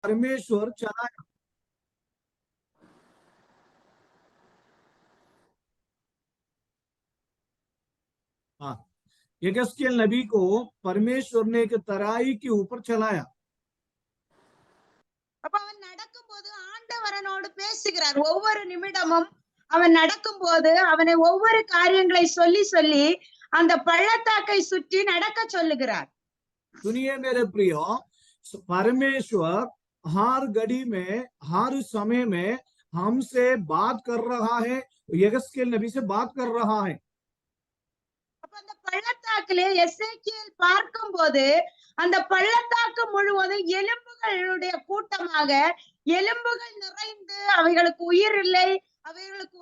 परमेश्वर चलाया। हाँ, यगस्केल नबी को परमेश्वर ने एक तराई के ऊपर चलाया। அப்ப அவன் நடக்கும்போது ஆண்டவரனோடு பேசுகிறார். ஒவ்வொரு நிமிடமும் அவன் நடக்கும்போது அவனை ஒவ்வொரு காரியங்களை சொல்லி சொல்லி அந்த பள்ளத்தாக்கை சுற்றி நடக்க சொல்லுகிறார். सुनिए मेरे प्रियो, परमेश्वर हर घड़ी में, हर समय में हमसे बात कर रहा है। यगस्केल नबी से बात कर रहा है। அப்ப அந்த பள்ளத்தாக்கிலே எசேக்கியேல் பார்க்கும்போது அந்த பள்ளத்தாக்கு முழுவதும் எலும்புகளுடைய கூட்டமாக, எலும்புகள் நிறைந்து, அவைகளுக்கு உயிர் இல்லை, அவைகளுக்கு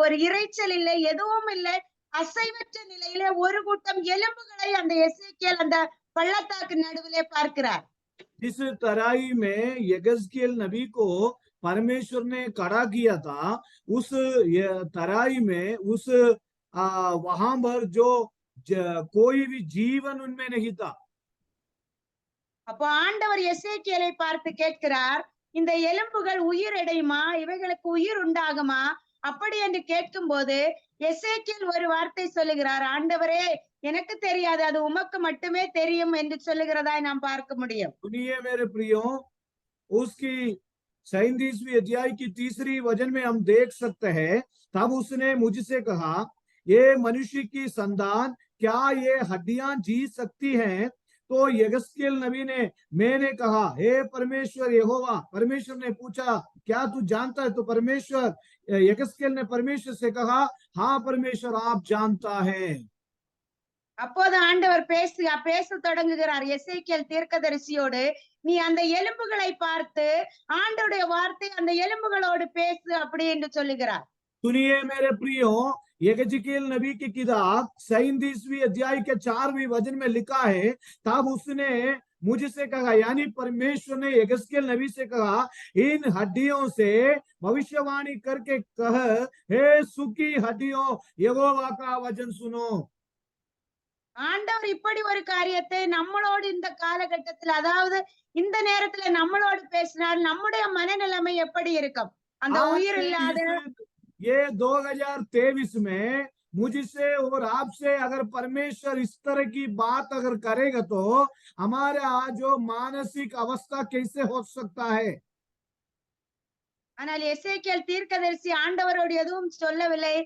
ஒரு இரைச்சல் இல்லை, எதுவும் இல்லை, அசைவற்ற நிலையிலே ஒரு கூட்டம் எலும்புகளை அந்த எசேக்கியேல் அந்த பள்ளத்தாக்கு நடுவிலே பார்க்கிறார். जिस तराई में यगस्केल नबी को परमेश्वर ने खड़ा किया था, उस तराई में उस वहां पर जो कोई भी जीवन उनमें नहीं था। அப்போ ஆண்டவர் எசேக்கியேலை பார்த்து கேட்கிறார், இந்த எலும்புகள் உயிர் அடையுமா, இவைகளுக்கு உயிர் உண்டாகுமா? அப்படி என்று கேட்கும் போது எசேக்கியேல் ஒரு வார்த்தை சொல்லுகிறார், ஆண்டவரே எனக்கு தெரியாது, அது உமக்கு மட்டுமே தெரியும் என்று சொல்லுகிறதாய் நாம் பார்க்க முடியும். सुनिए मेरे प्रियो, उसकी 37वीं अध्याय की 3री वचन में हम देख सकते हैं, तब उसने मुझसे कहा, ये मनुष्य की संतान, क्या ये हड्डियां जी सकती हैं? तो यगस्केल नबी ने, मैंने कहा, हे परमेश्वर यहोवा, परमेश्वर ने पूछा, क्या तू जानता है? तो परमेश्वर, यगस्केल ने परमेश्वर से कहा, हाँ परमेश्वर आप जानता है। அப்போது ஆண்டவர் பேச தொடங்குகிறார் எசேக்கியேல் தீர்க்கதரிசியோடு, நீ அந்த எலும்புகளை பார்த்து ஆண்டவருடைய வார்த்தை அந்த எலும்புகளோடு பேசு அப்படி என்று சொல்லுகிறார். सुनिए मेरे प्रियो, यगस्केल नबी की किताब 37वीं अध्याय के 4वीं वचन में लिखा है, तब उसने मुझसे कहा, यानी परमेश्वर ने यगस्केल नबी से कहा, इन हड्डियों से भविष्यवाणी करके कह, हे सूखी हड्डियों, यहोवा का वचन सुनो। ஆண்டவர் இப்படி ஒரு காரியத்தை நம்மளோடு இந்த காலகட்டத்தில், அதாவது இந்த நேரத்துல நம்மளோடு பேசினால் நம்முடைய மனநிலைமை எப்படி இருக்கும்? அந்த உயிர் இல்லாத ये 2023 में मुझसे और आपसे अगर परमेश्वर इस तरह की बात अगर करेगा तो हमारे आज जो मानसिक अवस्था कैसे हो सकता है? ஆனால் எசேக்கியேல் தீர்க்கதரிசி ஆண்டவரோடு எதுவும் சொல்லவில்லை.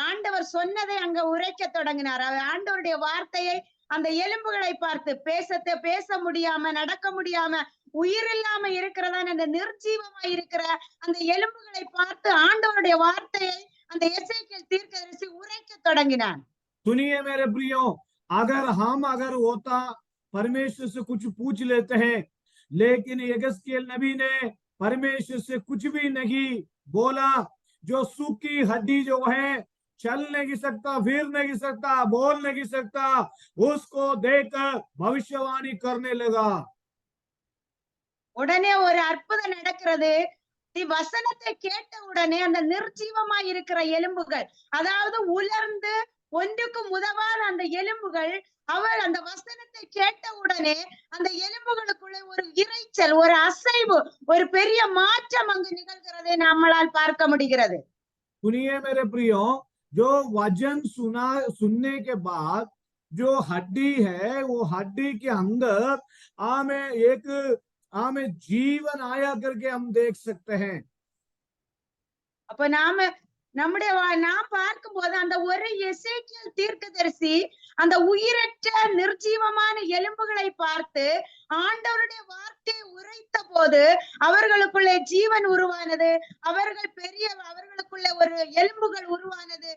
ஆண்டவர் சொன்னதை அங்க உரைக்க தொடங்கினார். ஆண்டவருடைய வார்த்தையை அந்த எலும்புகளை பார்த்து பேச முடியாம, நடக்க முடியாம, உயிர் இல்லாம இருக்கிறதா அந்த நிர்ஜீவமா இருக்கிற அந்த எலும்புகளை பார்த்து ஆண்டவருடைய வார்த்தையை அந்த எசேக்கியேல் தீர்க்கதரிசி உரைக்க தொடங்கினான். सुनिए मेरे प्रियो, अगर होता परमेश्वर से कुछ पूछ लेते हैं, लेकिन यगस्केल नबी ने परमेश्वर से कुछ भी नहीं बोला। जो सूखी हड्डी जो है, चल नहीं सकता, फिर नहीं सकता, बोल नहीं सकता, उसको देखकर भविष्यवाणी करने लगा। உடனே ஒரு அற்புதம் நடக்கிறது. வசனத்தை கேட்ட உடனே அந்த நிர்ஜீவமா இருக்கிற எலும்புகள், அதாவது உலர்ந்து ஒன்றுக்கும் உதவாத அந்த எலும்புகள், அவள் அந்த வசனத்தை கேட்ட உடனே அந்த எலும்புகளுக்குள்ள ஒரு இரைச்சல், ஒரு அசைவு, ஒரு பெரிய மாற்றம் அங்கு நிகழ்கிறதை நம்மளால் பார்க்க முடிகிறது. सुनिए मेरे प्रियो, जो वचन सुनने के बाद जो हड्डी है, वो हड्डी के अंदर हमें जीवन आया करके हम देख सकते हैं। அப்ப நாம் பார்க்கும் போது அந்த ஒரு எசேக்கியேல் தீர்க்கதரிசி அந்த உயிரற்ற நிர்ஜீவமான எலும்புகளை பார்த்து ஆண்டவருடைய வார்த்தை உரைத்த போது அவர்களுக்குள்ளே ஜீவன் உருவானது, அவர்களுக்குள்ள ஒரு எலும்புகள் உருவானது,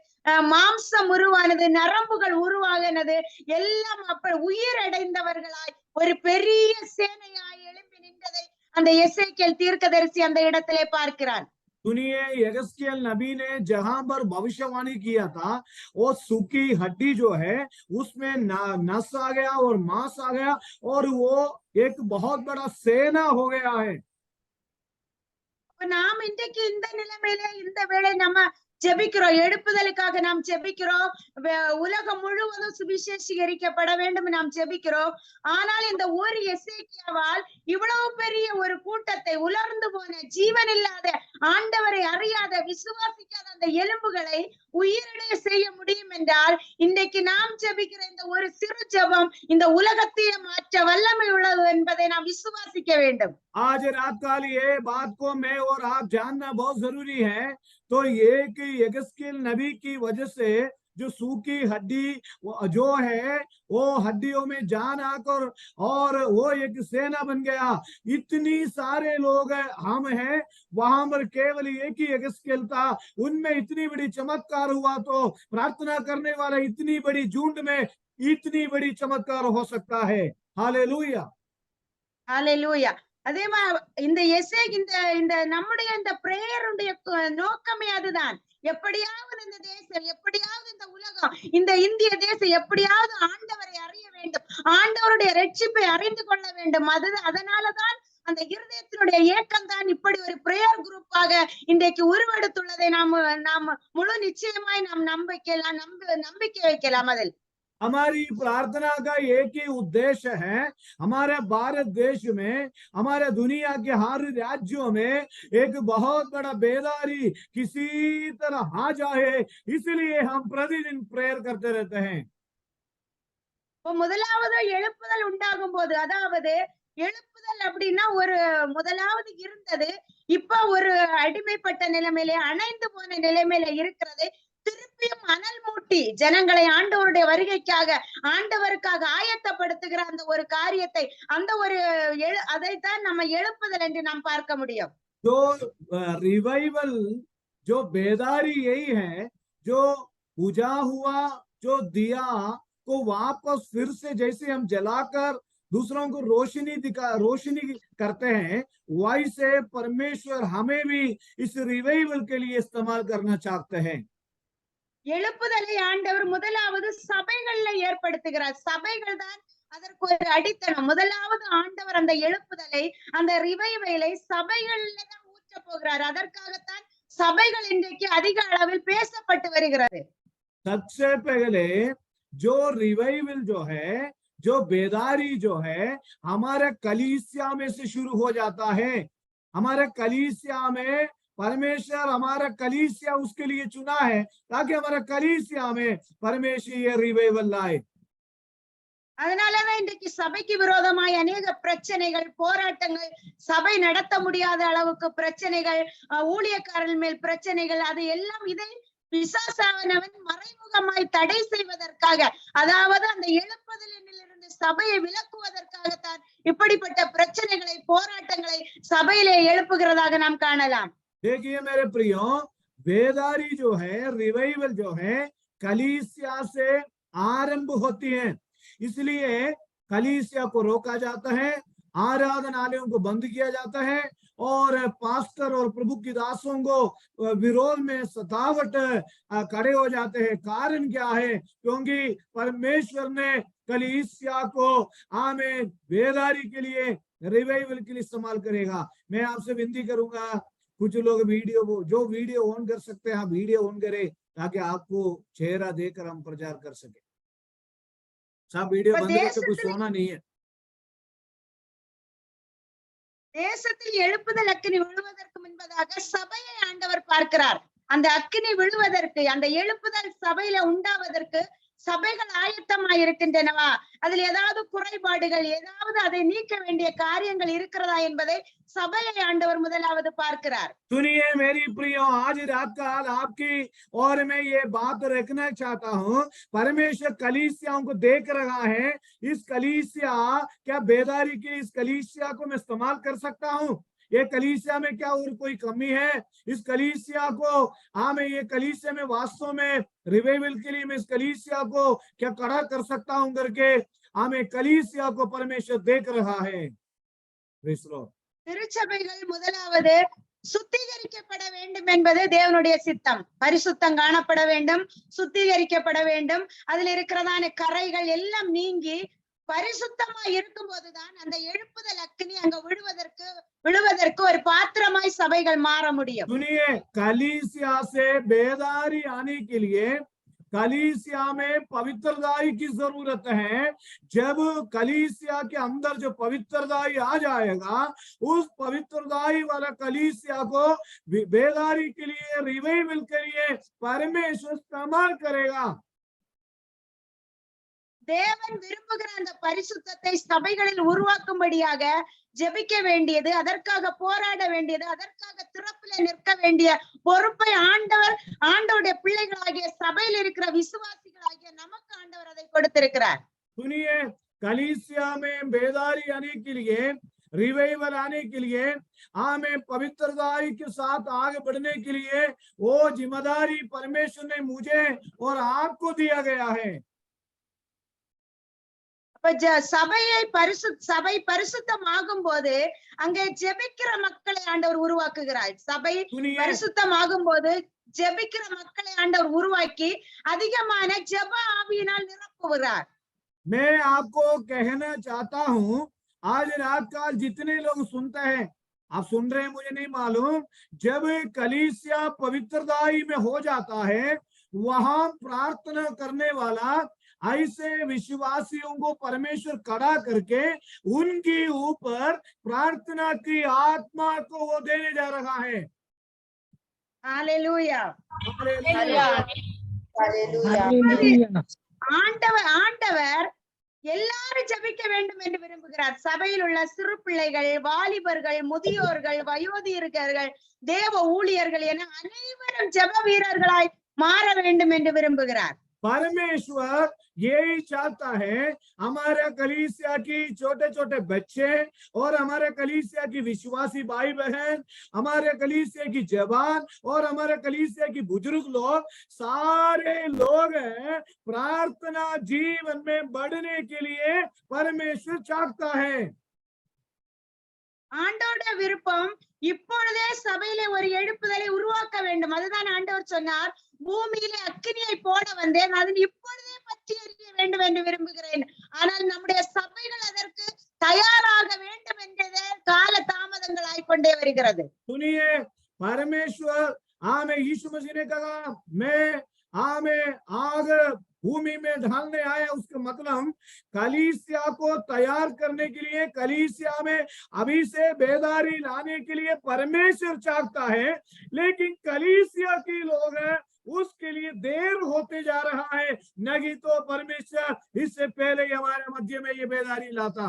மாம்சம் உருவானது, நரம்புகள் உருவாகினது, எல்லாம் அப்படி உயிர் அடைந்தவர்களாய் ஒரு பெரிய சேனையாய் எழும்பி நின்றதை அந்த எசேக்கியேல் தீர்க்கதரிசி அந்த இடத்திலே பார்க்கிறான். सुनिए, यगस्केल नबी ने जहां पर भविष्यवाणी किया था, वो सूखी हड्डी जो है उसमें नस आ गया और मांस आ गया और वो एक बहुत बड़ा सेना हो गया है। நாம் இன்றைக்கு இந்த நிலைமையில இந்த வேளை நம்ம ஜெபிக்கிறோம். எழுப்புதலுக்காக நாம் ஜெபிக்கிறோம். உலகம் முழுவதும் சுவிசேஷீகரிக்கப்பட வேண்டும் நாம் ஜெபிக்கிறோம். ஆனால் இந்த ஒரு எசேக்கியாவால் இவ்வளவு பெரிய ஒரு கூட்டத்தை, உலர்ந்து போன ஜீவன் இல்லாத, ஆண்டவரை அறியாத, விசுவாசிக்காத அந்த எலும்புகளை உயிரிழய செய்ய முடியும் என்றால், இன்றைக்கு நாம் ஜெபிக்கிற இந்த ஒரு சிறு ஜெபம் இந்த உலகத்தையே மாற்ற வல்லமை உள்ளது என்பதை நாம் விசுவாசிக்க வேண்டும். आज रात काल ये बात को मैं और आप जानना बहुत जरूरी है। तो एक यगस्केल नबी की वजह से जो सूखी हड्डी जो है वो हड्डियों में जान आकर और वो एक सेना बन गया। इतनी सारे लोग हम हैं, वहां पर केवल एक ही यगस्केल था, उनमें इतनी बड़ी चमत्कार हुआ तो प्रार्थना करने वाला इतनी बड़ी झुंड में इतनी बड़ी चमत्कार हो सकता है। हालेलुया, ஹalleluya. அதே இந்த இந்த நம்முடைய இந்த பிரேயருடைய நோக்கமே அதுதான். எப்படியாவது இந்த தேசம், எப்படியாவது இந்த உலகம், இந்த இந்திய தேசம் எப்படியாவது ஆண்டவரை அறிய வேண்டும், ஆண்டவருடைய ரட்சிப்பை அறிந்து கொள்ள வேண்டும். அதனாலதான் அந்த இருதயத்தினுடைய ஏக்கம் தான் இப்படி ஒரு பிரேயர் குரூப்பாக இன்றைக்கு உருவெடுத்துள்ளதை நாம் முழு நிச்சயமாய் நாம் நம்பிக்கை வைக்கலாம் அதில். हमारी प्रार्थना का एक ही उद्देश्य है, हमारे भारत देश में, हमारे दुनिया के हर राज्यों में एक बहुत बड़ा बेदारी किसी तरह आ जाए, इसलिए हम प्रतिदिन प्रेयर करते रहते हैं। முதலாவது எழுப்புதல் உண்டாகும் போது, அதாவது எழுப்புதல் அப்படின்னா ஒரு முதலாவது இருந்தது, இப்ப ஒரு அடிமைப்பட்ட நிலைமையில, அணைந்து போன நிலைமையில இருக்கிறது. திருப்பியும் அனல் மூட்டி ஜனங்களை ஆண்டவருடைய வருகைக்காக, ஆண்டவருக்காக ஆயத்தப்படுத்துகிற அந்த ஒரு காரியத்தை, அந்த ஒரு அதைத்தான் நம்ம எழுப்புதல் என்று நாம் பார்க்க முடியும். जो रिवाइवल, जो बेदारी यही है, जो बुझा हुआ जो दिया को वापस फिर से जैसे हम जलाकर दूसरों को रोशनी करते हैं, वैसे परमेश्वर हमें भी इस रिवाइवल के लिए इस्तेमाल करना चाहते हैं। எழுப்புதலை ஆண்டவர் முதலாவது சபைகள்ல ஏற்படுத்துகிறார். சபைகள் தான் அதற்கு ஒரு அடித்தளம். முதலாவது ஆண்டவர் அந்த எழுப்புதலை, அந்த ரிவைவலை சபைகள்ல தான் ஊற்ற போகிறார். அதற்காகத்தான் சபைகள் இன்றைக்கு அதிக அளவில் பேசப்பட்டு வருகிறது. सबसे पहले जो रिवाइवल जो है, जो बेदारी जो है, हमारे कलीसिया में से शुरू हो जाता है। हमारे कलीसिया में परमेश्वर, हमारा कलीसिया उसके लिए चुना है ताकि हमारा कलीसिया में परमेश्वर ये रिवाइवल लाए। அதனாலதான் இன்றைக்கு சபைக்கு விரோதமாய் அநேக பிரச்சனைகள், போராட்டங்கள், சபை நடத்த முடியாத அளவுக்கு பிரச்சனைகள், ஊழியக்காரர்கள் மேல் பிரச்சனைகள், அது எல்லாம் இதை பிசாசானவன் மறைமுகமாய் தடை செய்வதற்காக, அதாவது அந்த எழுப்புதலிலிருந்து சபையை விலக்குவதற்காகத்தான் இப்படிப்பட்ட பிரச்சனைகளை, போராட்டங்களை சபையிலே எழுப்புகிறதாக நாம் காணலாம். देखिए मेरे प्रियो, बेदारी जो है, रिवाइवल जो है, कलीसिया से आरंभ होती है। इसलिए कलीसिया को रोका जाता है, आराधनालयों को बंद किया जाता है और पास्टर और प्रभु की दासों को विरोध में सतावट खड़े हो जाते हैं। कारण क्या है? क्योंकि परमेश्वर ने कलीसिया को आमेन बेदारी के लिए, रिवाइवल के लिए इस्तेमाल करेगा। मैं आपसे विनती करूंगा, कुछ लोग जो वीडियो ऑन कर सकते हैं, आप वीडियो ऑन करें ताकि आपको चेहरा देकर हम प्रचार कर सके। सब वीडियो बंद करके कुछ सोना नहीं है। தேசத்தில் எழுப்புதல் அக்கினி விழுவதற்கு முன்பதாக சபையை ஆண்டவர் பார்க்கிறார். அந்த அக்கினி விழுவதற்கு, அந்த எழுப்புதல் சபையில உண்டாவதற்கு சபைகள் ஆயத்தமாய் இருக்கின்றனவா, அதில் ஏதாவது குறைபாடுகள், ஏதாவது அதை நீக்க வேண்டிய காரியங்கள் இருக்கிறதா என்பதை சபையை ஆண்டவர் முதலாவது பார்க்கிறார். सुनिए मेरी प्रियो, आज रात का आपकी और मैं ये बात रखना चाहता हूँ, परमेश्वर कलीसियाओं को देख रहा है। इस कलीसिया, क्या बेदारी की इस कलीसिया को मैं इस्तेमाल कर सकता हूँ? ये कलीसिया में क्या और कोई कमी है? इस कलीसिया को मैं ये कलीसिया में वास्तव में रिवाइवल के लिए मैं इस कलीसिया को क्या खड़ा कर सकता हूं करके हमें कलीसिया को परमेश्वर देख रहा है। திருச்சபைகள் முதலாவது சுத்திகரிக்கப்பட வேண்டும் என்பது தேவனுடைய சித்தம். பரிசுத்தம் காணப்பட வேண்டும், சுத்திகரிக்கப்பட வேண்டும். அதில் இருக்கிறதான கரைகள் எல்லாம் நீங்கி பரிசுத்தமா இருக்கும் போதுதான் அந்த எழுப்புதல் அக்கினி அங்க விழுவதற்கு ஒரு பாத்திரமாய் சபைகள் மாற முடியும். सुनिए, कलीसिया से बेदारी आने के लिए कलीसिया में पवित्रदाई की जरूरत है। जब कलीसिया के अंदर जो पवित्रदाई आ जाएगा, उस पवित्रदाई वाला कलीसिया को बेदारी के लिए, रिवाइवल के लिए परमेश्वर इस्तेमाल करेगा। தேவன் விரும்புகிற அந்த பரிசுத்தத்தை சபைகளில் உருவாக்கும்படியாக ஜெபிக்க வேண்டியது, அதற்காக போராட வேண்டியது, அதற்காக திறப்பில நிற்க வேண்டிய பொறுப்பை ஆண்டவருடைய பிள்ளைகளாகிய சபையில் இருக்கிற விசுவாசிகளாகிய நமக்கு ஆண்டவர் அதை கொடுத்திருக்கிறார். सुनिए, कलीसिया में बेदारी आने के लिए, रिवाइवल आने के लिए, हमें पवित्रताई के साथ आगे बढ़ने के लिए वो जिम्मेदारी परमेश्वर ने मुझे और आपको दिया गया है। சபை பரிசுத்தமாகும் போது அங்கே ஜெபிக்கிற மக்களை ஆண்டவர் உருவாக்குகிறார். சபை பரிசுத்தமாகும் போது ஜெபிக்கிற மக்களை ஆண்டவர் உருவாக்கி அதிகமான ஜெப ஆவியினால் நிரப்புகிறார். मैं आपको कहना चाहता हूँ, आज रात का जितने लोग सुनते हैं, आप सुन रहे हैं मुझे नहीं मालूम, जब कलीसिया पवित्रदाई में हो जाता है, वहां प्रार्थना करने वाला ऐसे विश्वासियों को परमेश्वर खड़ा करके उनके ऊपर प्रार्थना की आत्मा को वो देने जा रहा है। Hallelujah, hallelujah, hallelujah. ஆண்டவர் எல்லாரும் ஜெபிக்க வேண்டும் என்று விரும்புகிறார். சபையில் உள்ள சிறு பிள்ளைகள், வாலிபர்கள், முதியோர்கள், வயோதிகர்கள், தேவ ஊழியர்கள் என அனைவரும் ஜெப வீரர்களாய் மாற வேண்டும் என்று விரும்புகிறார். परमेश्वर यही चाहता है, हमारे कलीसिया की छोटे छोटे बच्चे और हमारे कलीसिया की विश्वासी भाई बहन, हमारे कलीसिया की जवान और हमारे कलीसिया की बुजुर्ग लोग, सारे लोग प्रार्थना जीवन में बढ़ने के लिए परमेश्वर चाहता है। ஆண்டவருடைய விருப்பம் இப்பொழுதே சபையிலே ஒரு எழுப்புதலை உருவாக்க வேண்டும். அதுதான் ஆண்டவர் சொன்னார், பூமியிலே அக்கினியை போட வந்தேன், அதில் இப்பொழுதே பற்றி எரிய வேண்டும் என்று விரும்புகிறேன். ஆனால் நம்முடைய சபைகள் அதற்கு தயாராக வேண்டும் என்றதே கால தாமதங்கள் ஆய்கொண்டே வருகிறது. सुनिए, परमेश्वर हमें यीशु मसीह ने कहा, मैं हमें आग भूमि में ढालने आया, उसका मतलब कलीसिया को तैयार करने के लिए, कलीसिया में अभी से बेदारी लाने के लिए परमेश्वर चाहता है, लेकिन कलीसिया के लोग हैं उसके लिए देर होते जा रहा है। नहीं तो परमेश्वर इससे पहले ही हमारे मध्य में ये बेदारी लाता।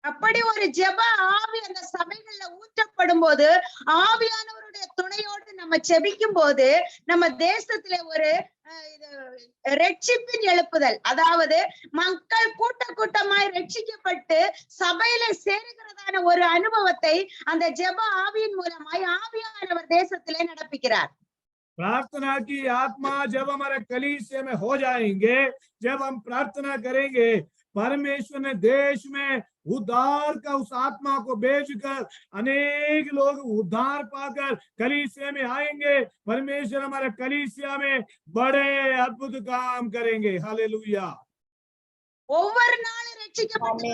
அப்படி ஒரு ஜெப ஆவி அந்த சபைகள்ல ஊற்றப்படும் போது, ஆவியானவருடைய துணையோடு நம்ம ஜெபிக்கும் போது, நம்ம தேசத்திலே ஒரு ரட்சிப்பின் எழுப்புதல், அதாவது மக்கள் கூட்டமாய் ரட்சிக்கப்பட்டு சபையில சேருகிறதான ஒரு அனுபவத்தை அந்த ஜெப ஆவியின் மூலமாய் ஆவியானவர் தேசத்திலே நடப்பிக்கிறார். प्रार्थना की आत्मा जब हमारे कलीसिया में हो जाएंगे, जब हम प्रार्थना करेंगे, परमेश्वर ने देश में उद्धार का उस आत्मा को भेजकर अनेक लोग उद्धार पाकर कलीसिया में आएंगे। परमेश्वर हमारे कलीसिया में बड़े अद्भुत काम करेंगे। हालेलुया। ஒவ்வொரு நாளும் ரட்சிக்கப்பட்டு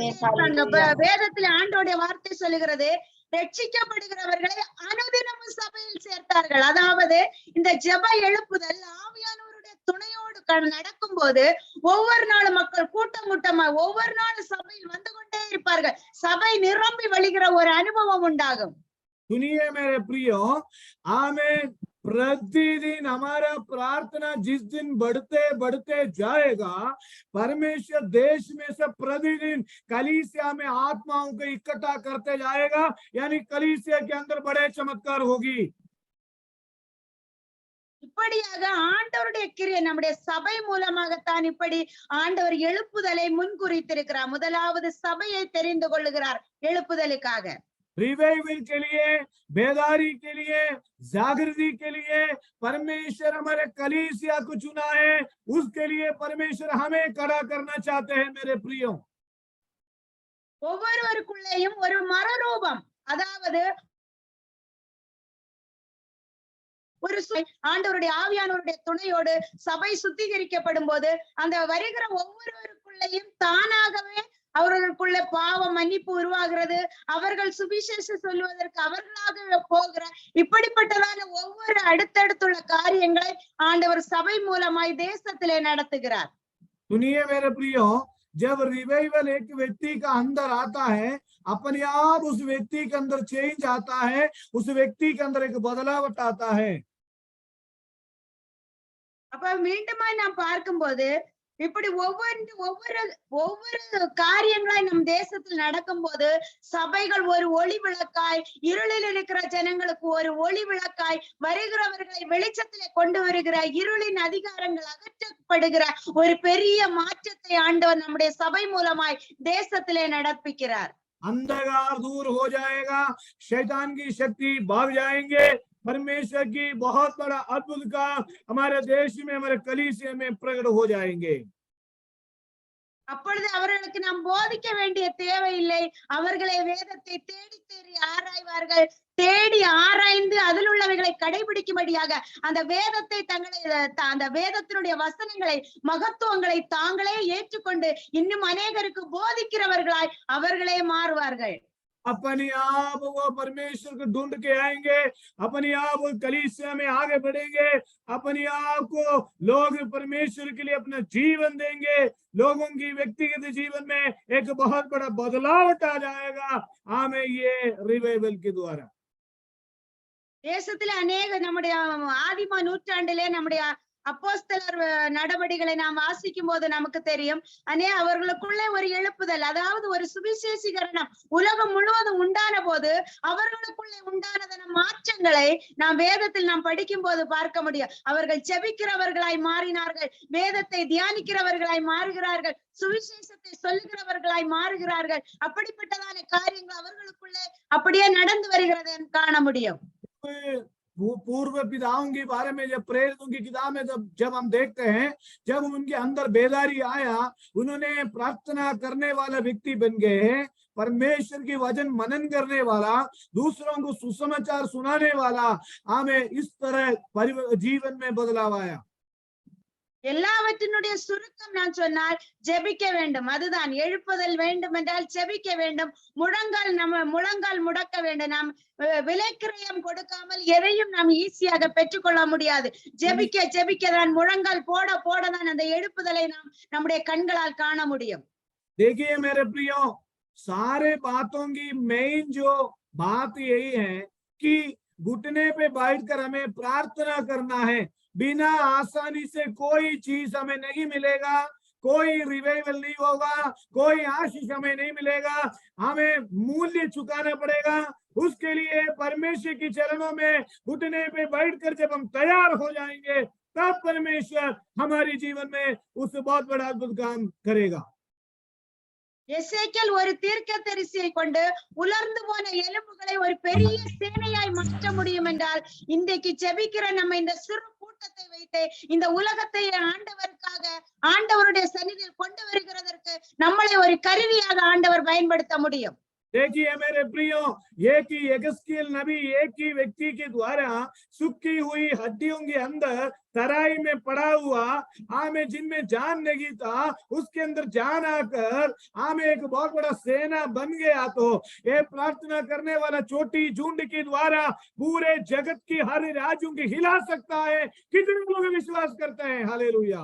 வேதத்தில் ஆண்டோடைய வார்த்தை சொல்லுகிறது, ரட்சிக்கப்படுகிறவர்களை அனுதினமும் சபையில் சேர்த்தார்கள். அதாவது இந்த ஜெப எழுப்புதல் ஆவியானவருடைய துணையோடு நடக்கும் போது ஒவ்வொரு நாளும் மக்கள் கூட்டமா ஒவ்வொரு நாளும் சபையில் வந்து கொண்டே இருப்பார்கள். சபை நிரம்பி வழிகிற ஒரு அனுபவம் உண்டாகும். सुनिए मेरे प्रियो, आमेन। प्रतिदिन हमारा प्रार्थना जिस दिन बढ़ते बढ़ते जाएगा, परमेश्वर देश में से प्रतिदिन कलीसिया में आत्माओं को इकट्ठा करते जाएगा, यानी कलीसिया के अंदर बड़े चमत्कार होगी। இப்படியாக ஆண்டவருடைய கிரியை நம்முடைய சபை மூலமாகத்தான் இப்படி ஆண்டவர் எழுப்புதலை முன்குறித்திருக்கிறார். முதலாவது சபையை தெரிந்து கொள்ளுகிறார் எழுப்புதலுக்காக. रिवाइवल के लिए, बेदारी के लिए, जागृति के लिए परमेश्वर हमारे कलीसिया को चुना है। उसके लिए परमेश्वर हमें खड़ा करना चाहते हैं। मेरे प्रियो, ஒவ்வொருவருக்குள்ளேயும் ஒரு மறுரூபம், அதாவது ஒரு ஆண்டவருடைய ஆவியானவருடைய துணையோடு சபை சுத்திகரிக்கப்படும் போது அந்த வருகிற ஒவ்வொருவருக்குள்ளேயும் தானாகவே அவர்களுக்குள்ள பாவ மன்னிப்பு உருவாகிறது, அவர்கள் சுவிசேஷம் சொல்லுவதற்கு அவர்களாக போகிற இப்படிப்பட்டதான ஒவ்வொரு அடுத்தடுத்துள்ள காரியங்களை ஆண்டவர் சபை மூலமாய் தேசத்திலே நடத்துகிறார். सुनिए मेरे प्रियो, जब रिवाइवल एक व्यक्ति का अंदर आता है, अपने आप उस व्यक्ति के अंदर चेंज आता है, उस व्यक्ति के अंदर एक बदलाव आता है। அப்ப மீண்டுமாய் நாம் பார்க்கும்போது இப்படி ஒவ்வொரு காரியங்களாய் நம் தேசத்தில் நடக்கும் போது சபைகள் ஒரு ஒளி விளக்காய், இருளில் இருக்கிற ஜனங்களுக்கு ஒரு ஒளி விளக்காய், வருகிறவர்களை வெளிச்சத்திலே கொண்டு வருகிற இருளின் அதிகாரங்கள் அகற்றப்படுகிற ஒரு பெரிய மாற்றத்தை ஆண்டவர் நம்முடைய சபை மூலமாய் தேசத்திலே நடப்பிக்கிறார். अंधकार दूर हो जाएगा, शैतान की शक्ति भाग जाएंगे, परमेश्वर की बहुत बड़ा अद्भुत काम हमारे देश में, हमारे कलीसिया में प्रकट हो जाएंगे। அப்பொழுது அவர்களுக்கு நாம் போதிக்க வேண்டிய தேவையில்லை. அவர்களை வேதத்தை தேடி தேடி ஆராய்வார்கள். தேடி ஆராய்ந்து அதில் உள்ளவைகளை கடைபிடிக்கும்படியாக அந்த வேதத்தை அந்த வேதத்தினுடைய வசனங்களை, மகத்துவங்களை தாங்களே ஏற்றுக்கொண்டு இன்னும் அநேகருக்கு போதிக்கிறவர்களாய் அவர்களே மாறுவார்கள். अपने आप वो परमेश्वर को ढूंढ के आएंगे, अपने आप वो कलीसिया में आगे बढ़ेंगे, अपने आप को लोग परमेश्वर के लिए अपना जीवन देंगे, लोगों की व्यक्तिगत जीवन में एक बहुत बड़ा बदलाव आ जाएगा हमें ये रिवाइवल के द्वारा। தேசத்துல அநேக நம்முடைய ஆதிம நூற்றாண்டிலே நம்முடைய அப்போஸ்தலர் நடவடிக்கைகளை நாம் வாசிக்கும் போது நமக்கு தெரியும், அவர்களுக்குள்ளே ஒரு எழுப்புதல், அதாவது ஒரு சுவிசேஷீகரணம் உலகம் முழுவதும் உண்டான போது அவர்களுக்குள்ளே உண்டானதான மாற்றங்களை நாம் வேதத்தில் நாம் படிக்கும் போது பார்க்க முடியும். அவர்கள் ஜெபிக்கிறவர்களாய் மாறினார்கள், வேதத்தை தியானிக்கிறவர்களாய் மாறுகிறார்கள், சுவிசேஷத்தை சொல்லுகிறவர்களாய் மாறுகிறார்கள். அப்படிப்பட்டதான காரியங்கள் அவர்களுக்குள்ளே அப்படியே நடந்து வருகிறதை காண முடியும். पूर्व पिताओं के बारे में जब प्रेरितों की किताब में जब हम देखते हैं, जब उनके अंदर बेदारी आया, उन्होंने प्रार्थना करने वाला व्यक्ति बन गए हैं, परमेश्वर की वचन मनन करने वाला, दूसरों को सुसमाचार सुनाने वाला, हमें इस तरह जीवन में बदलाव आया। எல்லாவற்றினுடைய சுருக்கம் நான் சொன்னால் ஜெபிக்க வேண்டும். அதுதான் எழுப்புதல் வேண்டும் என்றால் ஜெபிக்க வேண்டும். முழங்கால் முடக்க வேண்டும். நாம் விலைக்கிரயம் கொடுக்காமல் எதையும் நாம் ஈஸியாக பெற்றுக்கொள்ள முடியாது. ஜெபிக்கதான், முழங்கால் போடதான் அந்த எழுப்புதலை நாம் நம்முடைய கண்களால் காண முடியும். देखिए मेरे प्रियो, सारे बातों की मेन जो बात यही है कि घुटने पे बैठकर हमें प्रार्थना करना है। बिना आसानी से कोई चीज हमें नहीं मिलेगा, कोई रिवाइवल नहीं होगा, कोई आशीष हमें नहीं मिलेगा। हमें मूल्य चुकाना पड़ेगा। उसके लिए परमेश्वर के चरणों में घुटने पे बैठकर जब हम तैयार हो जाएंगे, तब परमेश्वर हमारे जीवन में उस बहुत बड़ा अद्भुत काम करेगा। எசேக்கியேல் ஒரு தீர்க்கதரிசியை கொண்டு உலர்ந்து போன எலும்புகளை ஒரு பெரிய சேனையாய் மாற்ற முடியும் என்றால், இன்றைக்கு ஜெபிக்கிற நம்ம இந்த சிறு கூட்டத்தை வைத்து இந்த உலகத்தை ஆண்டவருக்காக ஆண்டவருடைய சந்நிதியில் கொண்டு வருகிறதற்கு நம்மளை ஒரு கருவியாக ஆண்டவர் பயன்படுத்த முடியும். देखिए मेरे प्रियो, एक ही यगस्कियल नबी एक ही व्यक्ति के द्वारा सूखी हुई हड्डियों के अंदर तराई में पड़ा हुआ हमें जिनमें जान नहीं था, उसके अंदर जान आकर हमें एक बहुत बड़ा सेना बन गया। तो ये प्रार्थना करने वाला छोटी झुंड के द्वारा पूरे जगत की हर राज्यों की हिला सकता है। कितने लोग विश्वास करते हैं? हालेलुया,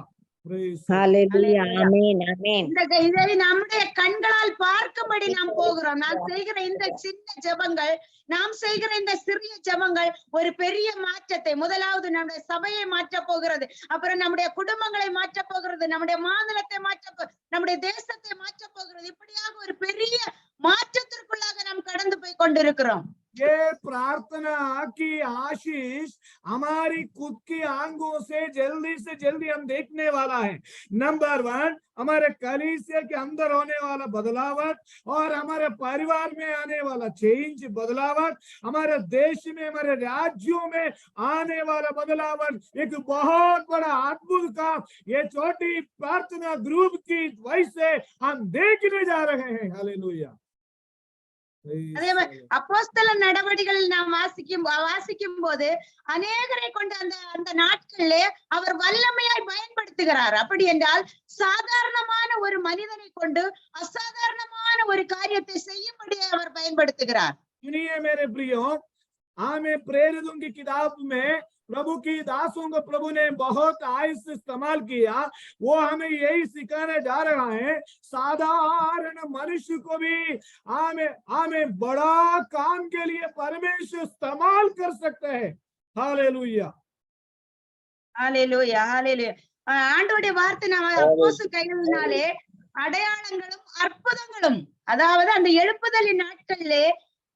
இதை நம்முடைய கண்களால் பார்க்கும்படி நாம் போகிறோம். நான் செய்கிற இந்த சின்ன ஜெபங்கள், நாம் செய்கிற இந்த சிறிய ஜெபங்கள் ஒரு பெரிய மாற்றத்தை, முதலாவது நம்முடைய சபையை மாற்ற போகிறது, அப்புறம் நம்முடைய குடும்பங்களை மாற்ற போகிறது, நம்முடைய மாநிலத்தை நம்முடைய தேசத்தை மாற்ற போகிறது. இப்படியாக ஒரு பெரிய மாற்றத்திற்குள்ளாக நாம் கடந்து போய் கொண்டிருக்கிறோம். ये प्रार्थना की आशीष हमारी खुद की आंखों से जल्दी हम देखने वाला है। नंबर 1, हमारे कलीसिया के अंदर होने वाला बदलावट और हमारे परिवार में आने वाला चेंज बदलावट, हमारे देश में, हमारे राज्यों में आने वाला बदलावट, एक बहुत बड़ा अद्भुत काम ये छोटी प्रार्थना ग्रुप की वजह से हम देखने जा रहे हैं। हालेलुया। Praise அதே மாதிரி the Lord. அப்போஸ்தல நடவடிக்கைகளில் நாம் வாசிக்கும் போது அநேகரை கொண்டு அந்த அந்த நாட்களிலே அவர் வல்லமையாய் பயன்படுத்துகிறார். அப்படி என்றால் சாதாரணமான ஒரு மனிதனை கொண்டு அசாதாரணமான ஒரு காரியத்தை செய்யும்படி அவர் பயன்படுத்துகிறார். सुनिए मेरे प्रियो, हमें प्रेरितों की किताब में प्रभु की दासों को प्रभु ने बहुत आयस से इस्तेमाल किया। वो हमें यही सिखाने जा रहा है, साधारण मनुष्य को भी हमें हमें बड़ा काम के लिए परमेश्वर इस्तेमाल कर सकते हैं। हालेलुया, ஹalleluya ஹalleluya. ஆண்டவருடைய வார்த்தை நம்ம அப்போஸ்தலர் கைகளினாலே அடையாளங்களும் அற்புதங்களும், அதாவது அந்த எழுப்புதலின் நாட்களிலே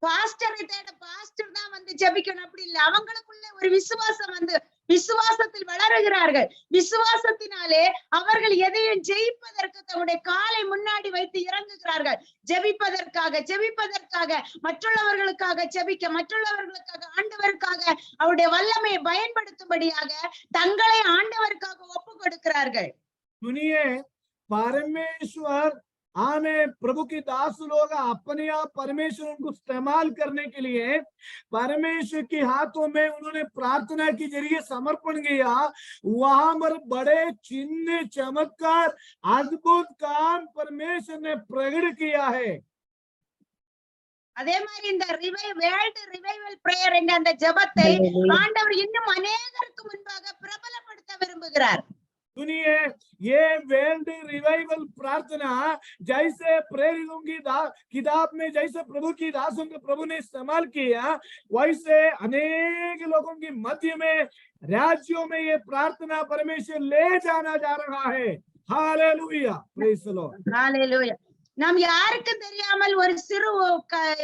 பாஸ்டரை தேட பாஸ்டர் தான் வந்து ஜெபிக்கணும் அப்படி இல்ல, அவங்களுக்குள்ள ஒரு விசுவாசம் வந்து விசுவாசத்தில் வளருகிறார்கள். விசுவாசத்தினாலே அவர்கள் எதையும் ஜெயிப்பதற்கு தன்னுடைய காலை முன்னாடி வைத்து இறங்குகிறார்கள். ஜெபிப்பதற்காக மற்றவர்களுக்காக ஜெபிக்க, மற்றவர்களுக்காக ஆண்டவருக்காக அவருடைய வல்லமையை பயன்படுத்தும்படியாக தங்களை ஆண்டவருக்காக ஒப்பு கொடுக்கிறார்கள். सुनिए, परमेश्वर हमें प्रभु की दास लोग अपने आप परमेश्वर उनको इस्तेमाल करने के लिए परमेश्वर के हाथों में उन्होंने प्रार्थना के जरिए समर्पण किया। वहां पर बड़े चिन्ह चमत्कार अद्भुत काम परमेश्वर ने प्रकट किया है। அதே மாதிரி இந்த வேர்ல்ட் ரிவைவல் பிரேயர் என்ற அந்த ஜெபத்தை ஆண்டவர் இன்னும் அநேகருக்கு முன்பாக பிரபலப்படுத்த விரும்புகிறார். सुनिए, ये वर्ल्ड रिवाइवल प्रार्थना जैसे प्रेरितों की किताब में जैसे प्रभु की दासों को प्रभु ने इस्तेमाल किया, वैसे अनेक लोगों की मध्य में राज्यों में ये प्रार्थना परमेश्वर ले जाना जा रहा है। हालेलुया, प्रेज द लॉर्ड, ஹalleluya. நாம் யாருக்கும் தெரியாமல் ஒரு சிறு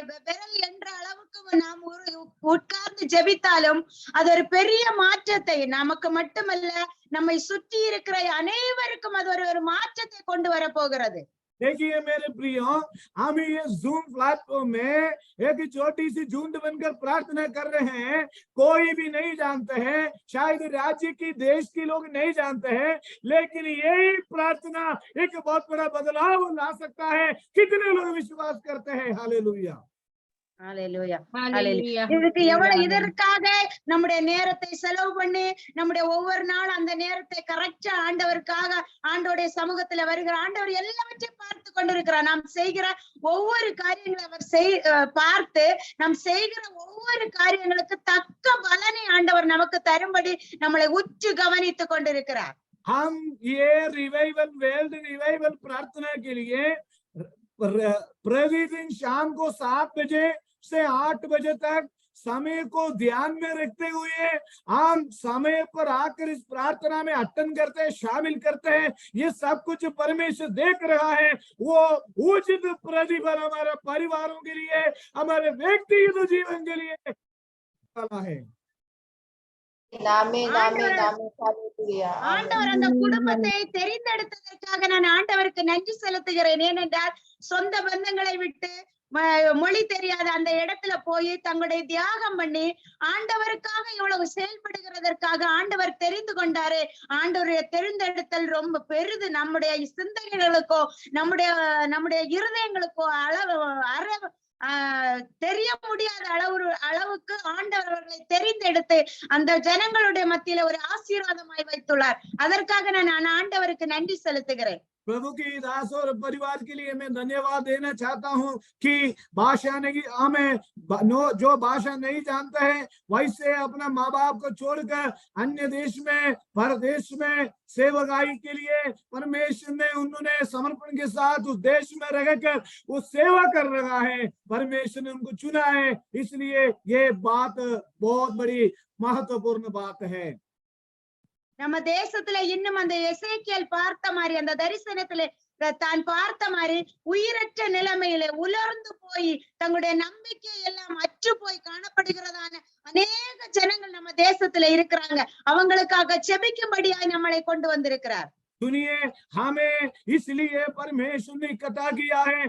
விரல் என்ற அளவுக்கு நாம் உட்கார்ந்து ஜெபித்தாலும் அது ஒரு பெரிய மாற்றத்தை நமக்கு மட்டுமல்ல நம்மை சுற்றி இருக்கிற அனைவருக்கும் அது ஒரு மாற்றத்தை கொண்டு வர போகிறது. देखिए मेरे प्रियो, हम ये जूम प्लेटफॉर्म में एक छोटी सी झुंड बनकर प्रार्थना कर रहे हैं। कोई भी नहीं जानते हैं, शायद राज्य की देश के लोग नहीं जानते हैं, लेकिन यही प्रार्थना एक बहुत बड़ा बदलाव ला सकता है। कितने लोग विश्वास करते हैं? हालेलुया, ஹalleluya ஹalleluya. இதுக்கு எவ்வளவு இதற்காக நம்முடைய நேரத்தை செலவு பண்ணி நம்முடைய ஒவ்வொரு நாள் அந்த நேரத்தை கரெக்டா ஆண்டவருக்காக ஆண்டவருடைய சமூகத்துல வருகிற ஆண்டவர் எல்லாவற்றையும் பார்த்து கொண்டிருக்கிறார். நாம் செய்கிற ஒவ்வொரு காரியங்களை அவர் பார்த்து நாம் செய்கிற ஒவ்வொரு காரியங்களுக்கு தக்க பலனை ஆண்டவர் நமக்கு தரும்படி நம்மளை உற்று கவனித்துக் கொண்டிருக்கிறார். हम ये रिवाइवल वर्ल्ड रिवाइवल प्रार्थना के लिए प्रतिदिन शाम को 7 बजे से 8 बजे तक समय को ध्यान में रखते हुए हम समय पर आकर इस प्रार्थना में अटेंड करते हैं, शामिल करते हैं। ये सब कुछ परमेश्वर देख रहा है। वो उचित प्रतिफल हमारे परिवारों के लिए, हमारे व्यक्तिगत जीवन के लिए है। ஆண்டவர் அந்த குடும்பத்தை தெரிந்தெடுத்ததற்காக நான் ஆண்டவருக்கு நன்றி செலுத்துகிறேன். ஏனென்றால் சொந்த பந்தங்களை விட்டு மொழி தெரியாத அந்த இடத்துல போய் தங்களுடைய தியாகம் பண்ணி ஆண்டவருக்காக இவ்வளவு செயல்படுகிறதற்காக ஆண்டவர் தெரிந்து கொண்டாரு. ஆண்டவருடைய தெரிந்தெடுத்தல் ரொம்ப பெரிது. நம்முடைய சிந்தனைகளுக்கோ நம்முடைய இருதயங்களுக்கோ தெரிய முடியாத அளவுக்கு ஆண்டவர் அவர்களை தெரிந்தெடுத்து அந்த ஜனங்களுடைய மத்தியில ஒரு ஆசீர்வாதமாய் வைத்துள்ளார். அதற்காக நான் ஆண்டவருக்கு நன்றி செலுத்துகிறேன். प्रभु की दास और परिवार के लिए मैं धन्यवाद देना चाहता हूं कि भाषा नहीं, हमें जो भाषा नहीं जानते हैं वैसे अपना माँ बाप को छोड़कर अन्य देश में परदेश में सेवकाई के लिए परमेश्वर ने उन्होंने समर्पण के साथ उस देश में रहकर वो सेवा कर रहा है। परमेश्वर ने उनको चुना है, इसलिए ये बात बहुत बड़ी महत्वपूर्ण बात है। நம்ம தேசத்துல இன்னும் அந்த எசேக்கியேல் பார்த்த மாதிரி அந்த தரிசனத்துல தான் பார்த்த மாதிரி உயிரற்ற நிலைமையில உலர்ந்து போய் தங்களுடைய நம்பிக்கை எல்லாம் அற்று போய் காணப்படுகிறதான அநேக ஜனங்கள் நம்ம தேசத்துல இருக்கிறாங்க. அவங்களுக்காக செபிக்கும்படியாய் நம்மளை கொண்டு வந்திருக்கிறார். सुनिए, हमें इसलिए परमेश्वर ने इकट्ठा किया है।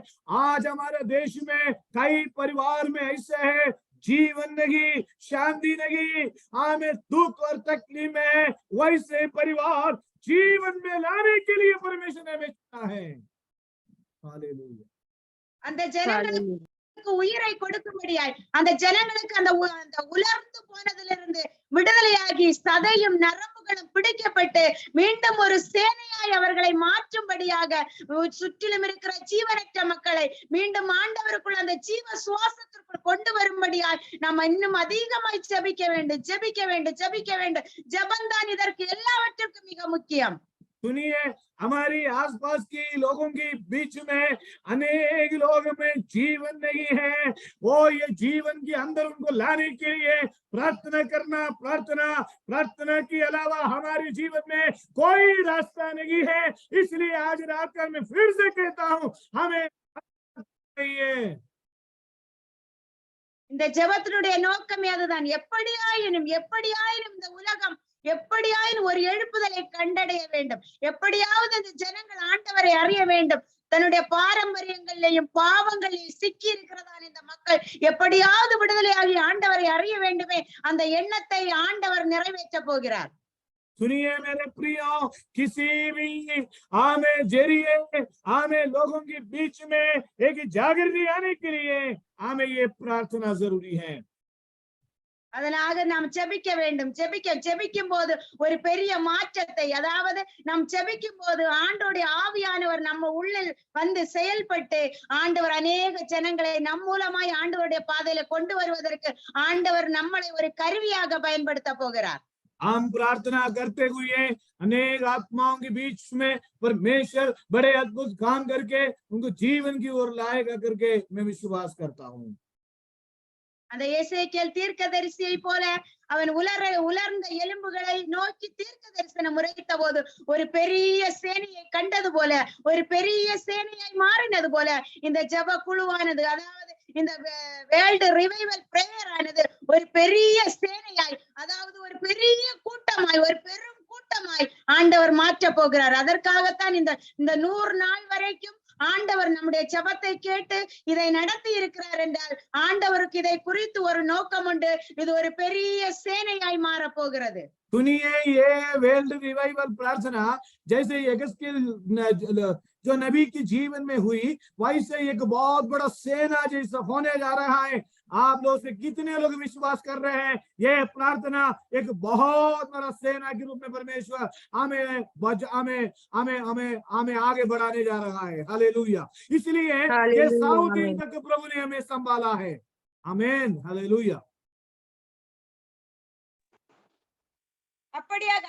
आज हमारे देश में कई परिवार में ऐसे है, जीवन नहीं, शांति नहीं, हमें दुख और तकलीफ में वैसे परिवार जीवन में लाने के लिए परमेश्वर ने हमें चुना है। हालेलुया। அந்த ஜனங்களுக்கு உயிரை கொடுக்கும்படியாய் அந்த ஜனங்களுக்கு அந்த உலர்ந்து போனதிலிருந்து விடுதலையாகி சதையும் நரம்புகளும் பிடிக்கப்பட்டு மீண்டும் ஒரு சேனையாய் அவர்களை மாற்றும்படியாக சுற்றிலும் இருக்கிற ஜீவனற்ற மக்களை மீண்டும் ஆண்டவருக்குள் அந்த ஜீவ சுவாசத்திற்குள் கொண்டு வரும்படியாய் நம்ம இன்னும் அதிகமாய் ஜெபிக்க வேண்டும், ஜெபிக்க வேண்டும், ஜெபிக்க வேண்டும். ஜெபம்தான் இதற்கு எல்லாவற்றிற்கும் மிக முக்கியம். सुनिए, हमारी आसपास के लोगों के बीच में अनेक लोगों में जीवन नहीं है। वो ये जीवन के अंदर उनको लाने के लिए प्रार्थना करना, प्रार्थना के अलावा हमारे जीवन में कोई रास्ता नहीं है। इसलिए आज रात का मैं फिर से कहता हूँ, हमें चाहिए। இந்த ஜெபத்தினுடைய நோக்கமே அதுதான். எப்படியாயினும் இந்த உலகம் எப்படியாயினும் ஒரு எழுப்புதலை கண்டடைய வேண்டும். எப்படியாவது இந்த ஜனங்கள் ஆண்டவரை அறிய வேண்டும். தன்னுடைய பாரம்பரியங்களையும் பாவங்களையும் சிக்கி இருக்கிறதான இந்த மக்கள் எப்படியாவது விடுதலையாகி ஆண்டவரை அறிய வேண்டுமே, அந்த எண்ணத்தை ஆண்டவர் நிறைவேற்ற போகிறார். सुनिए मेरे प्रियो, किसी भी जरिए लोगों के बीच में एक जागृति आने के लिए हमें ये प्रार्थना जरूरी है। அதனால நாம் ஜெபிக்க வேண்டும். ஜெபிக்கும் போது ஒரு பெரிய மாற்றத்தை, அதாவது நாம் ஜெபிக்கும் போது ஆண்டவருடைய ஆவியானவர் நம்ம உள்ளில் வந்து செயல்பட்டு ஆண்டவர் அநேக ஜனங்களை நம் மூலமாய் ஆண்டவருடைய பாதையில கொண்டு வருவதற்கு ஆண்டவர் நம்மளை ஒரு கருவியாக பயன்படுத்த போகிறார். हम प्रार्थना करते हुए अनेक आत्माओं के बीच में परमेश्वर बड़े अद्भुत काम करके उनको जीवन की ओर लाएगा करके मैं विश्वास करता हूँ। அந்த எசேக்கியேல் தீர்க்கதரிசியை போல அவன் உலர்ந்த எலும்புகளை நோக்கி தீர்க்க தரிசனம் உரைத்த போது ஒரு பெரிய சேனையை கண்டது போல, ஒரு பெரிய சேனையாய் மாறினது போல இந்த ஜெப குழுவானது, அதாவது இந்த வேர்ல்டு ரிவைவல் பிரேயர் ஆனது ஒரு பெரிய சேனையாய், அதாவது ஒரு பெரிய கூட்டமாய், ஒரு பெரும் கூட்டமாய் ஆண்டவர் மாற்ற போகிறார். அதற்காகத்தான் இந்த 100 நாள் வரைக்கும் ஆண்டவர் நம்முடைய ஜெபத்தை கேட்டு இதை நடத்தி இருக்கிறார் என்றால் ஆண்டவருக்கு இதை குறித்து ஒரு நோக்கம் உண்டு. இது ஒரு பெரிய சேனையாய் மாற போகிறது. सुनिए, ये वर्ल्ड रिवाइवल प्रार्थना जैसे यगस्केल जो नबी के जीवन में हुई, वैसे एक बहुत बड़ा सेना जैसा होने जा रहा है। आप लोग से कितने लोग विश्वास कर रहे हैं? ये प्रार्थना एक बहुत बड़ा सेना के रूप में परमेश्वर हमें आगे बढ़ाने जा रहा है। हालेलुया। इसलिए ये 100 दिन तक प्रभु ने हमें संभाला है। आमीन, हालेलुया। அப்படியாக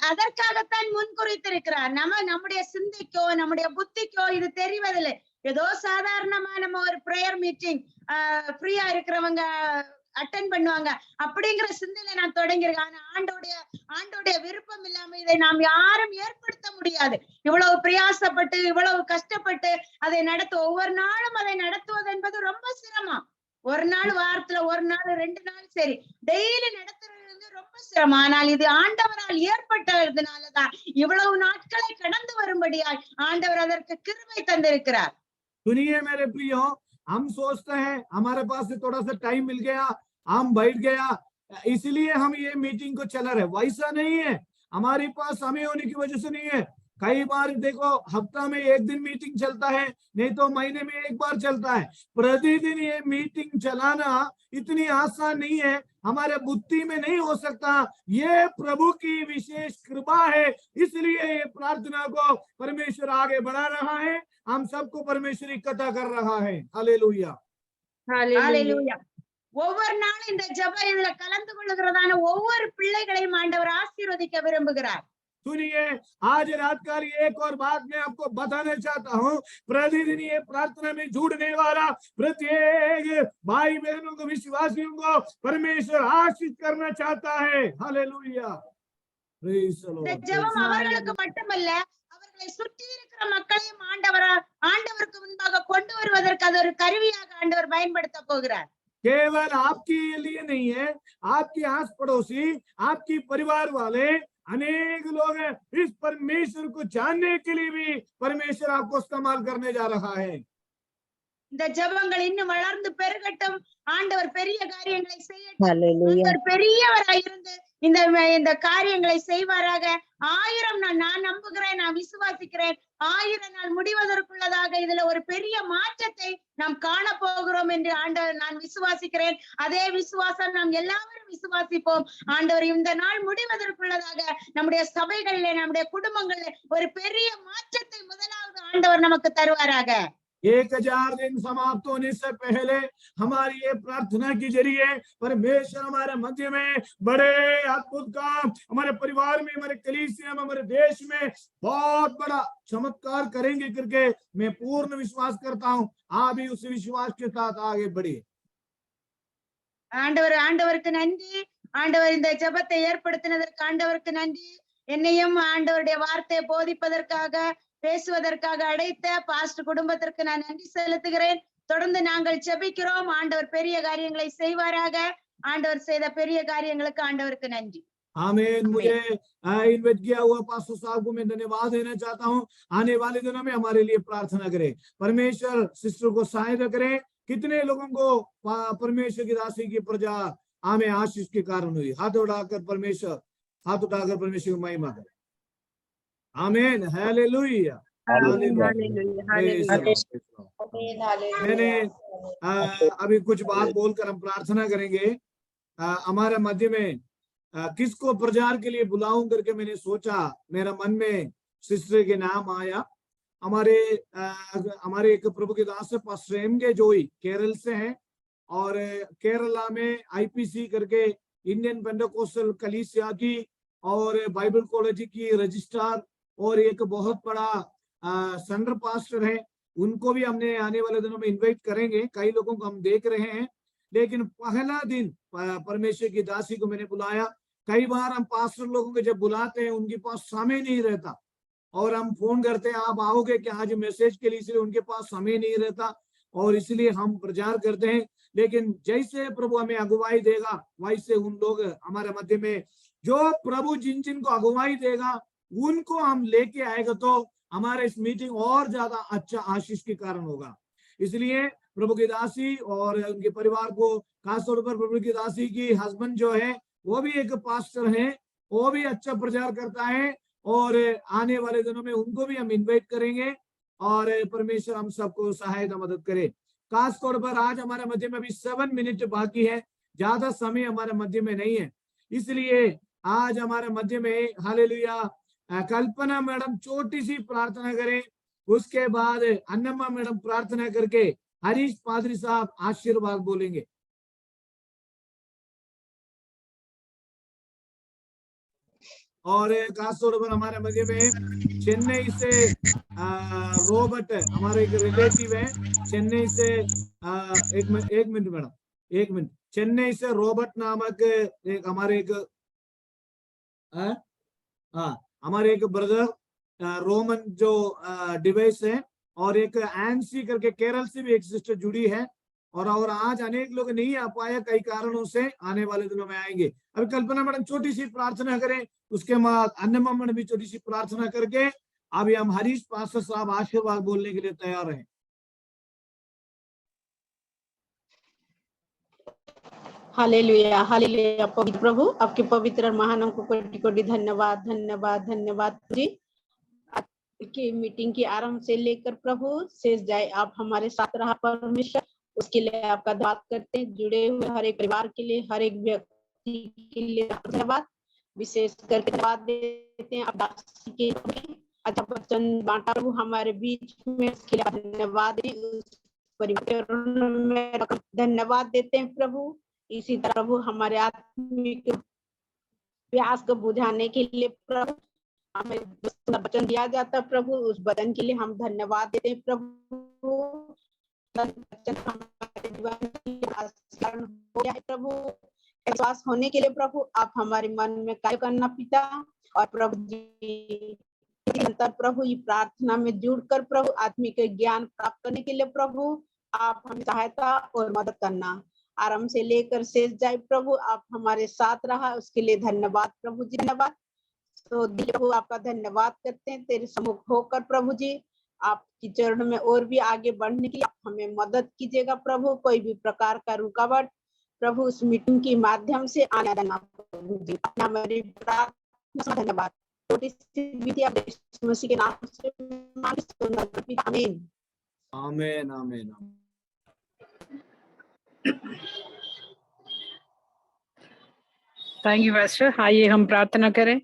அதற்காகத்தான் முன்குறித்திருக்கிறார். நம்முடைய சிந்தைக்கோ நம்முடைய புத்திக்கோ இது தெரிவதில்லை. ஏதோ சாதாரணமா நம்ம ஒரு பிரேயர் மீட்டிங் ஃப்ரீயா இருக்கிறவங்க அட்டென்ட் பண்ணுவாங்க அப்படிங்கிற சிந்தையில நான் தொடங்கியிருக்கேன். ஆனா ஆண்டோடைய விருப்பம் இல்லாம இதை நாம் யாரும் ஏற்படுத்த முடியாது. இவ்வளவு பிரயாசப்பட்டு இவ்வளவு கஷ்டப்பட்டு அதை ஒவ்வொரு நாளும் அதை நடத்துவது என்பது ரொம்ப சிரமம். ஒரு நாள் வாரத்துல ஒரு நாள் 2 நாள் சரி, டெய்லி நடத்துறது ரொம்ப சிரமம். ஆனால் இது ஆண்டவரால் ஏற்பட்டதுனாலதான் இவ்வளவு நாட்களை கடந்து வரும்படியாய் ஆண்டவர் அதற்கு கிருபை தந்திருக்கிறார். सुनिए मेरे प्रियो, हम सोचते हैं हमारे पास से थोड़ा सा टाइम मिल गया, हम बैठ गया, इसलिए हम ये मीटिंग को चला रहे। वैसा नहीं है, हमारे पास समय होने की वजह से नहीं है। कई बार देखो, हफ्ता में 1 दिन मीटिंग चलता है, नहीं तो महीने में 1 बार चलता है। प्रतिदिन ये मीटिंग चलाना इतनी आसान नहीं है, हमारे बुद्धि में नहीं हो सकता। ये प्रभु की विशेष कृपा है, इसलिए ये प्रार्थना को परमेश्वर आगे बढ़ा रहा है। हम सबको परमेश्वर इकट्ठा कर रहा है। Hallelujah, hallelujah. ஒவ்வொரு நாளும் இந்த ஜெபம் இதுல கலந்து கொள்ளுகிறதான ஒவ்வொரு பிள்ளைகளையும் ஆண்டவர் ஆசீர்வதிக்க விரும்புகிறார். सुनिए, आज रात का एक और बात मैं आपको बताना चाहता हूँ। प्रतिदिन ये प्रार्थना में जुड़ने वाला प्रत्येक भाई बहनों को, विश्वासियों को परमेश्वर आशीष करना चाहता है। Hallelujah, praise the Lord. இந்த ஜெபம் அவர்களுக்கு மட்டுமல்ல, அவர்களை சுற்றி இருக்கிற மக்களையும் ஆண்டவருக்கு முன்பாக கொண்டு வருவதற்கு அது ஒரு கருவியாக ஆண்டவர் பயன்படுத்த போகிறார். केवल आपके लिए नहीं है, आपके आस पड़ोसी, आपकी परिवार वाले अनेक लोग हैं। इस परमेश्वर को जानने के लिए भी परमेश्वर आपको इस्तेमाल करने जा रहा है। இந்த ஜெபங்கள் இன்னும் வளர்ந்து பெருகட்டும். ஆண்டவர் பெரிய காரியங்களை செய்யட்டும். ஆண்டவர் பெரியவராய் இருந்து இந்த காரியங்களை செய்வாராக. 1000 நான் நம்புகிறேன், நான் விசுவாசிக்கிறேன். 1000 நாள் முடிவதற்குள்ளதாக இதுல ஒரு பெரிய மாற்றத்தை நாம் காண போகிறோம் என்று ஆண்டவர் நான் விசுவாசிக்கிறேன். அதே விசுவாசம் நாம் எல்லாரும் விசுவாசிப்போம். ஆண்டவர் இந்த நாள் முடிவதற்குள்ளதாக நம்முடைய சபைகளிலே, நம்முடைய குடும்பங்களிலே ஒரு பெரிய மாற்றத்தை முதலாவது ஆண்டவர் நமக்கு தருவாராக. 1000 दिन समाप्त होने से पहले हमारी ये प्रार्थना के जरिए परमेश्वर हमारे मध्य में बड़े अद्भुत काम हमारे परिवार में, हमारे कलीसिया में, हमारे देश में बहुत बड़ा चमत्कार करेंगे करके मैं पूर्ण विश्वास करता हूं। आप भी उस विश्वास के साथ आगे बढ़िए। ஆண்டவருக்கு நன்றி. ஆண்டவர் இந்த ஜெபத்தை ஏற்படுத்தினதற்கு ஆண்டவருக்கு நன்றி. என்னையும் ஆண்டவருடைய வார்த்தையை போதிப்பதற்காக, பேசுவதற்காக அழைத்த பாஸ்டர் குடும்பத்திற்கு நான் நன்றி செலுத்துகிறேன். தொடர்ந்து நாங்கள் ஜெபிக்கிறோம். ஆண்டவர் பெரிய காரியங்களை செய்வாராக. ஆண்டவர் செய்த பெரிய காரியங்களுக்கு ஆண்டவருக்கு நன்றி. आमीन। मुझे इन्वाइट किया हुआ पास्टर साहब को मैं धन्यवाद देना चाहता हूं। आने वाले दिनों में हमारे लिए प्रार्थना करें, परमेश्वर सिस्टर को सहायता करे। कितने लोगों को परमेश्वर की राशि की प्रजा आमे आशीष के कारण हुई। हाथ उठाकर परमेश्वर की महिमा करे। आमीन, हालेलुया, हालेलुया। मैंने अभी कुछ बात बोलकर हम प्रार्थना करेंगे। हमारे मध्य में किसको प्रचार के लिए बुलाऊं करके मैंने सोचा, मेरा मन में सिस्टर के नाम आया। हमारे एक प्रभु के दास पास्टर एम.के. जोई केरल से हैं और केरला में आईपीसी करके इंडियन पेंटेकोस्टल कलीसिया की और बाइबल कॉलेज की रजिस्ट्रार और एक बहुत बड़ा सेंटर पास्टर है। उनको भी हमने आने वाले दिनों में इनवाइट करेंगे। कई लोगों को हम देख रहे हैं, लेकिन पहला दिन परमेश्वर की दासी को मैंने बुलाया। कई बार हम पास्टर लोगों को जब बुलाते हैं उनके पास समय नहीं रहता और हम फोन करते हैं आप आओगे क्या आज मैसेज के लिए, इसलिए उनके पास समय नहीं रहता और इसलिए हम प्रचार करते हैं। लेकिन जैसे प्रभु हमें अगुवाई देगा वैसे उन लोग हमारे मध्य में, जो प्रभु जिन जिन को अगुवाई देगा उनको हम लेके आएगा तो हमारे इस मीटिंग और ज्यादा अच्छा आशीष के कारण होगा। इसलिए प्रभु की दासी और उनके परिवार को, खासतौर पर प्रभु की दासी की हस्बैंड जो है वो भी एक पास्टर है, वो भी अच्छा प्रचार करता है और आने वाले दिनों में उनको भी हम इनवाइट करेंगे और परमेश्वर हम सबको सहायता मदद करे। खासतौर पर आज हमारे मध्य में अभी 7 मिनट बाकी है, ज्यादा समय हमारे मध्य में नहीं है, इसलिए आज हमारे मध्य में हालेलुया कल्पना मैडम छोटी सी प्रार्थना करें। उसके बाद अन्नम्मा मैडम प्रार्थना करके हरीश पादरी साहब आशीर्वाद बोलेंगे। और खासतौर पर हमारे मध्य में चेन्नई से रॉबर्ट, हमारे एक रिलेटिव है चेन्नई से, एक मिनट मैडम, एक मिनट। चेन्नई से रॉबर्ट नामक एक हमारे एक ब्रदर रोमन जो डिवाइस है और एक एनसी करके केरल से भी एक सिस्टर जुड़ी है और आज अनेक लोग नहीं आ पाए, कई कारणों से आने वाले दिनों में आएंगे। अभी कल्पना मैडम छोटी सी प्रार्थना करें, उसके बाद अन्नम्मा मैडम भी छोटी सी प्रार्थना करके अभी हम हरीश पास्टर साहब आशीर्वाद बोलने के लिए तैयार हैं। Hallelujah, hallelujah. पवित्र प्रभु आपके पवित्र महानाम को कोटि कोटि धन्यवाद, धन्यवाद, धन्यवाद जी। की मीटिंग की आरंभ से लेकर प्रभु शेष जाए आप हमारे साथ रहा परमेश्वर, उसके लिए आपका धन्यवाद करते हैं। जुड़े हुए हर एक परिवार के लिए, हर एक व्यक्ति के लिए धन्यवाद, विशेष करके धन्यवाद देते हैं आप दासी के अच्छा वचन बांटा प्रभु हमारे बीच में, उसके लिए धन्यवाद में धन्यवाद देते हैं प्रभु। इसी तरह प्रभु हमारे आत्मिक प्यास को बुझाने के लिए प्रभु हमें वचन दिया जाता प्रभु, उस वचन के लिए हम धन्यवाद देते हैं प्रभु। प्रभु विश्वास होने के लिए प्रभु आप हमारे मन में कार्य करना पिता, और प्रभु जी प्रभु ये प्रार्थना में जुड़कर प्रभु आत्मिक ज्ञान प्राप्त करने के लिए प्रभु आप हमें सहायता और मदद करना, आरंभ से लेकर शेष जाए प्रभु आप हमारे साथ रहा, उसके लिए धन्यवाद प्रभु जी, धन्यवाद। तो प्रभु आपका धन्यवाद करते हैं, तेरे सम्मुख होकर प्रभु जी आपकी चरण में और भी आगे बढ़ने की आप हमें मदद कीजिएगा प्रभु। कोई भी प्रकार का रुकावट प्रभु उस मीटिंग के माध्यम से आने देना प्रभु जी, हमारी प्रार्थना धन्यवाद छोटी सी विधि आप यीशु मसीह के नाम से मांगते हैं। आमीन। आमीन आमीन। Thank you pastor. आइए हम प्रार्थना करें।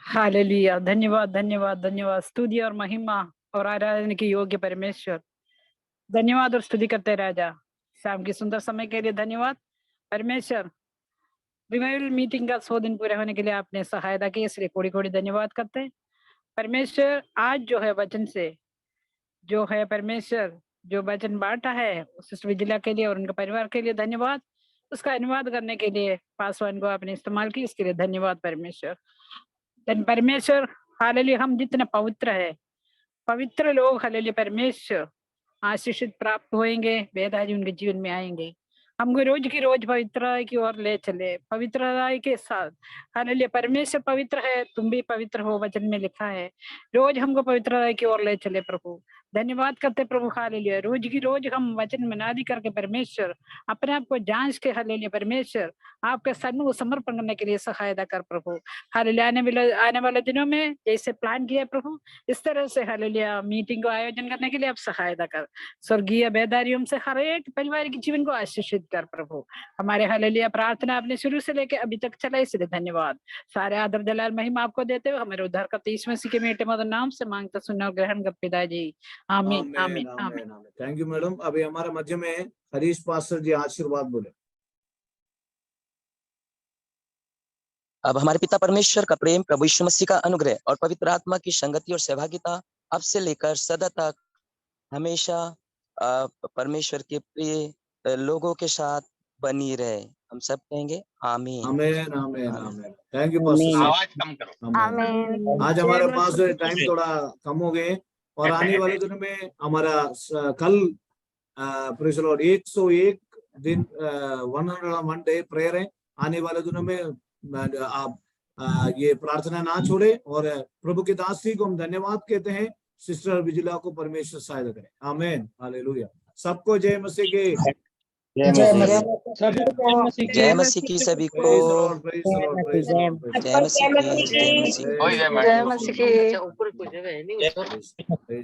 हालेलुया। धन्यवाद धन्यवाद धन्यवाद। स्तुति और महिमा और आराधना के योग्य परमेश्वर, धन्यवाद और स्तुति करते राजा। शाम की सुंदर समय के लिए धन्यवाद परमेश्वर। रिवाइवल मीटिंग का 100 दिन पूरे होने के लिए आपने सहायता की, इसलिए कोड़ी कोड़ी धन्यवाद करते हैं परमेश्वर। आज जो है वचन से जो है परमेश्वर जो वचन बांटा है सिस्टर विजिला के लिए और उनके परिवार के लिए धन्यवाद। उसका अनुवाद करने के लिए पासवान को आपने इस्तेमाल की, इसके लिए धन्यवाद परमेश्वर। परमेश्वर हालेलुया। हम जितने पवित्र है, पवित्र लोग हालेलुया परमेश्वर आशीषित प्राप्त होंगे, वेदाजी उनके जीवन में आएंगे। हमको रोज की रोज पवित्रता की ओर ले चले, पवित्रता के साथ। हालेलुया परमेश्वर पवित्र है, तुम भी पवित्र हो, वचन में लिखा है। रोज हमको पवित्रता की ओर ले चले प्रभु। धन्यवाद करते प्रभु हालेलुया। रोज की रोज हम वचन मनादी करके परमेश्वर अपने आप को जांच के हालेलुया परमेश्वर आपके सन्मुख समर्पण करने के लिए सहायता कर प्रभु। हालेलुया आने वाले दिनों में जैसे प्लान किया प्रभु, इस तरह से हालेलुया मीटिंग को आयोजन करने के लिए आप सहायता कर। स्वर्गीय बेदारियों से हर एक परिवार के जीवन को आशीषित कर प्रभु। हमारे हालेलुया प्रार्थना आपने शुरू से लेकर अभी तक चला, इसलिए धन्यवाद। सारे आदर जलाल महिमा आपको देते हुए हमारे उद्धार करते यीशु मसीह के मीठे मधुर नाम से मांगते सुनना और ग्रहण कर पिताजी। आमीन आमीन आमीन। Thank you madam. अभी हमारे मध्य में हरीश पास्टर जी आशीर्वाद बोले। अब हमारे पिता परमेश्वर का प्रेम, प्रभु यीशु मसीह का अनुग्रह और पवित्र आत्मा की संगति और सहभागिता अब से लेकर सदा तक हमेशा परमेश्वर के प्रिय लोगों के साथ बनी रहे। हम सब कहेंगे आमीन आमीन आमीन आमीन। Thank you pastor. आवाज कम करो। आमीन। आज हमारे पास टाइम थोड़ा कम हो गए और आने वाले दिनों में हमारा कल प्रेज़ द लॉर्ड 101 दिन 101 डे प्रेयर है। आने वाले दिनों में आप ये प्रार्थना ना छोड़े और प्रभु की दासी को हम धन्यवाद कहते हैं। सिस्टर विजिला को परमेश्वर सहायता करे। आमीन हालेलुया। सबको जय मसीह की। जय मसीह की सभी को। Praise the Lord praise the Lord praise the Lord. जय मसीह की। जय मसीह की। जय मसीह की। प्रेज़